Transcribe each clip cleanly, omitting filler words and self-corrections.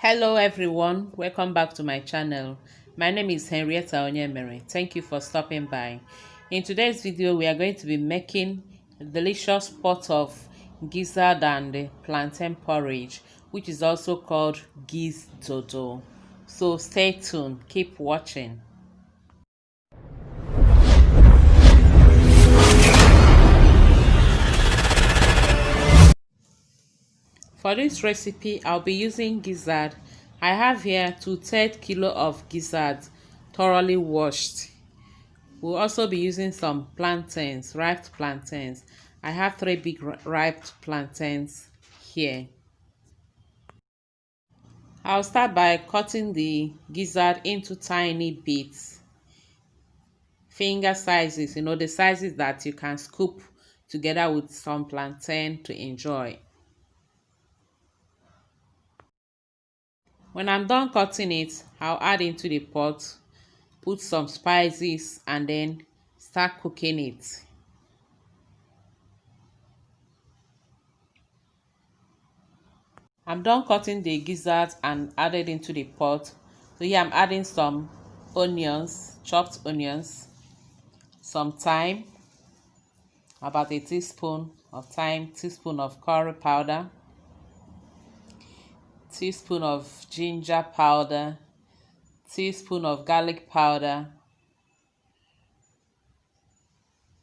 Hello everyone, welcome back to my channel. My name is Henrietta Onyemere. Thank you for stopping by. In today's video, we are going to be making a delicious pot of gizzard and plantain porridge, which is also called Gizdodo. So stay tuned, keep watching. For this recipe, I'll be using gizzard. I have here 2/3 kilo of gizzard thoroughly washed. We'll also be using some plantains, ripe plantains. I have 3 big ripe plantains here. I'll start by cutting the gizzard into tiny bits. Finger sizes, the sizes that you can scoop together with some plantain to enjoy. When I'm done cutting it, I'll add into the pot, put some spices, and then start cooking it. I'm done cutting the gizzard and added into the pot. So here I'm adding some onions, chopped onions, some thyme, about a teaspoon of thyme, teaspoon of curry powder, teaspoon of ginger powder, teaspoon of garlic powder,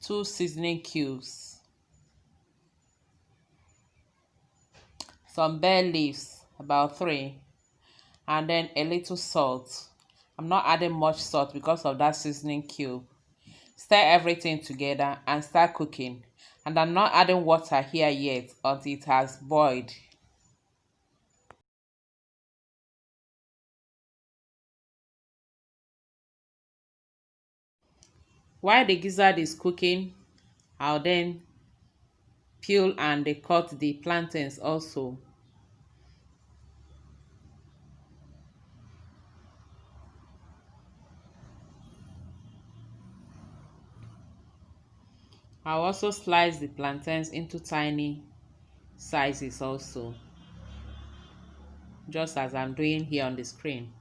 2 seasoning cubes, some bay leaves, about 3, and then a little salt. I'm not adding much salt because of that seasoning cube. Stir everything together and start cooking. And I'm not adding water here yet until it has boiled. While the gizzard is cooking, I'll then peel and cut the plantains also. I'll also slice the plantains into tiny sizes also, just as I'm doing here on the screen.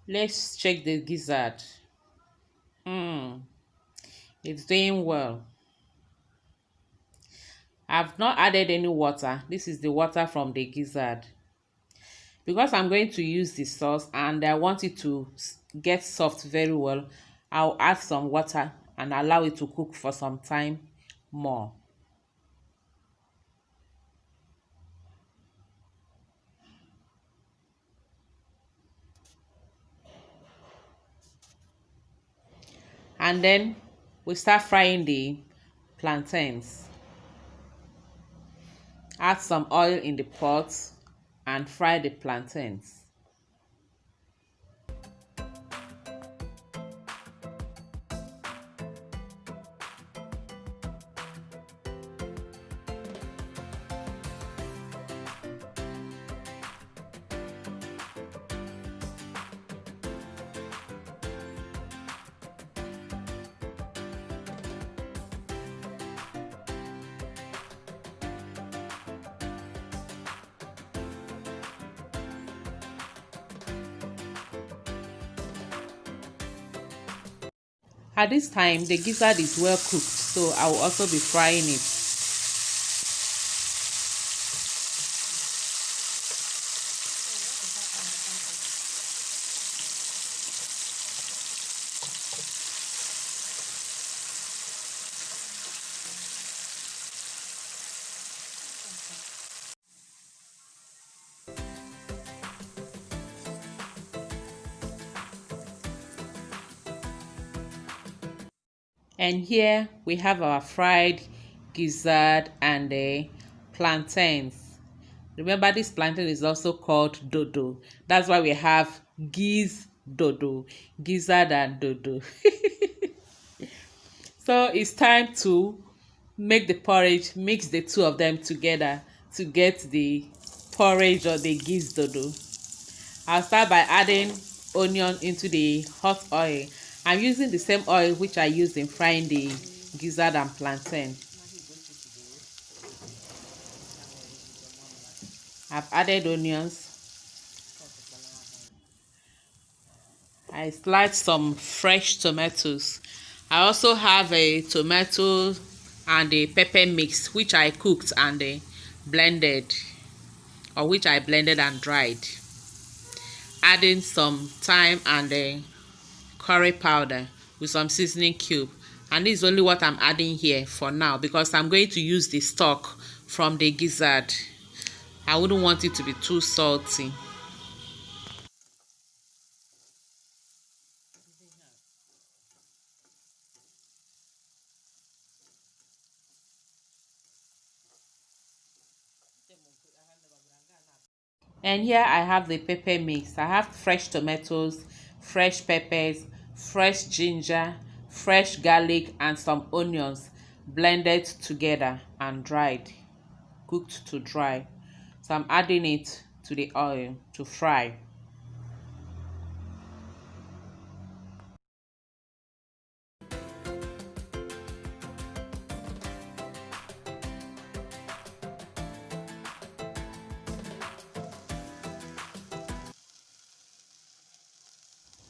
Let's check the gizzard. It's doing well. I've not added any water. This is the water from the gizzard. Because I'm going to use the sauce and I want it to get soft very well, I'll add some water and allow it to cook for some time more. And then we start frying the plantains. Add some oil in the pot and fry the plantains. At this time, the gizzard is well cooked, so I will also be frying it. And here we have our fried gizzard and plantains. Remember, this plantain is also called dodo. That's why we have giz dodo, gizzard and dodo. So it's time to make the porridge, mix the two of them together to get the porridge or the gizdodo. I'll start by adding onion into the hot oil. I'm using the same oil which I used in frying the gizzard and plantain. I've added onions. I sliced some fresh tomatoes. I also have a tomato and a pepper mix which I cooked and blended, or which I blended and dried. Adding some thyme and curry powder with some seasoning cube. And this is only what I'm adding here for now because I'm going to use the stock from the gizzard. I wouldn't want it to be too salty. And here I have the pepper mix. I have fresh tomatoes, fresh peppers, fresh ginger, fresh garlic, and some onions blended together and dried, cooked to dry. So I'm adding it to the oil to fry.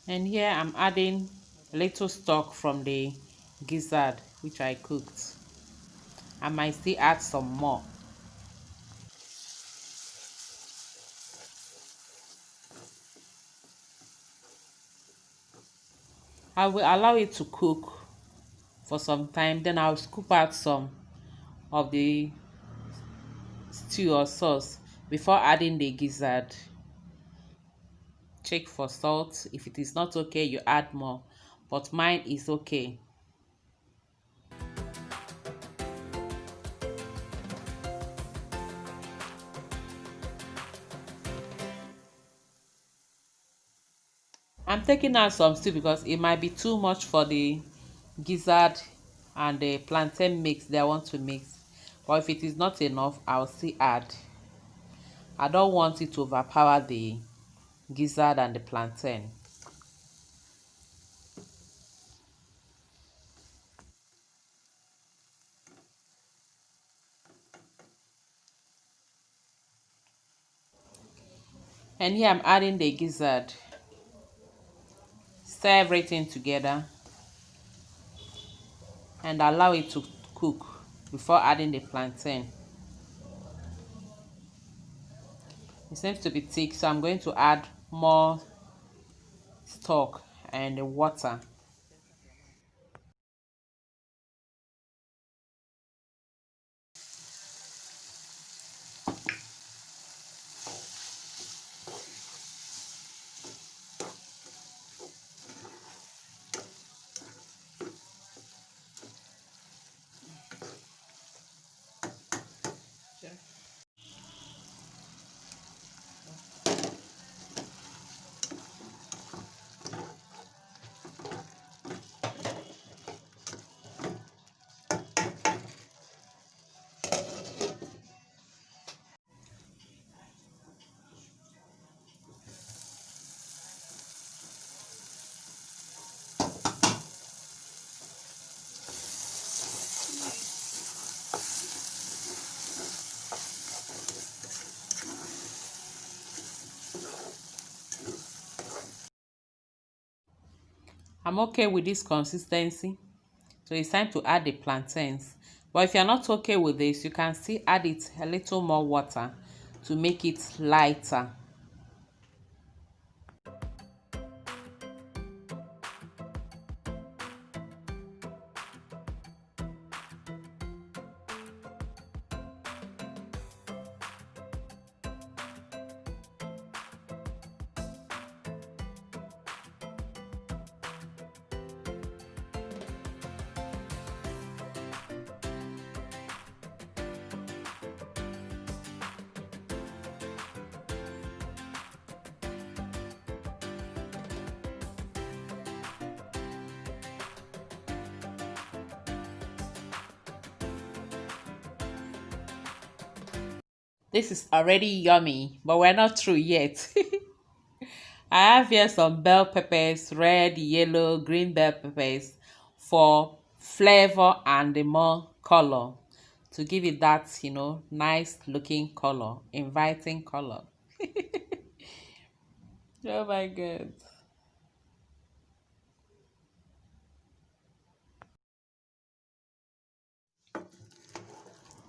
And here I'm adding a little stock from the gizzard which I cooked. I might still add some more. I will allow it to cook for some time, then I'll scoop out some of the stew or sauce before adding the gizzard. Check for salt. If it is not okay, you add more, but mine is okay. I'm taking out some stew because it might be too much for the gizzard and the plantain mix that I want to mix, but if it is not enough, I'll still add. I don't want it to overpower the gizzard and the plantain. And here I'm adding the gizzard. Stir everything together and allow it to cook before adding the plantain. It seems to be thick, so I'm going to add more stock and the water. I'm okay with this consistency, so it's time to add the plantains. But if you're not okay with this, you can still add it a little more water to make it lighter. This is already yummy, but we're not through yet. I have here some bell peppers, red, yellow, green bell peppers for flavor and the more color, to give it that, nice looking color, inviting color. Oh my God.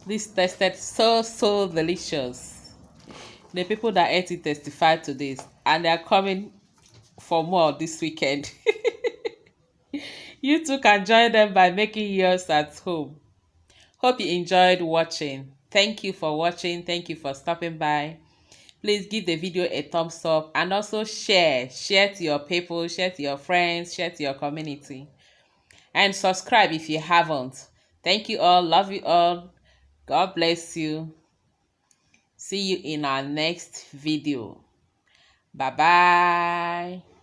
This tasted so delicious. The people that ate it testified to this, and they are coming for more this weekend. You too can join them by making yours at home. Hope you enjoyed watching. Thank you for watching. Thank you for stopping by. Please give the video a thumbs up and also share. Share to your people, share to your friends, share to your community. And subscribe if you haven't. Thank you all. Love you all. God bless you. See you in our next video. Bye-bye.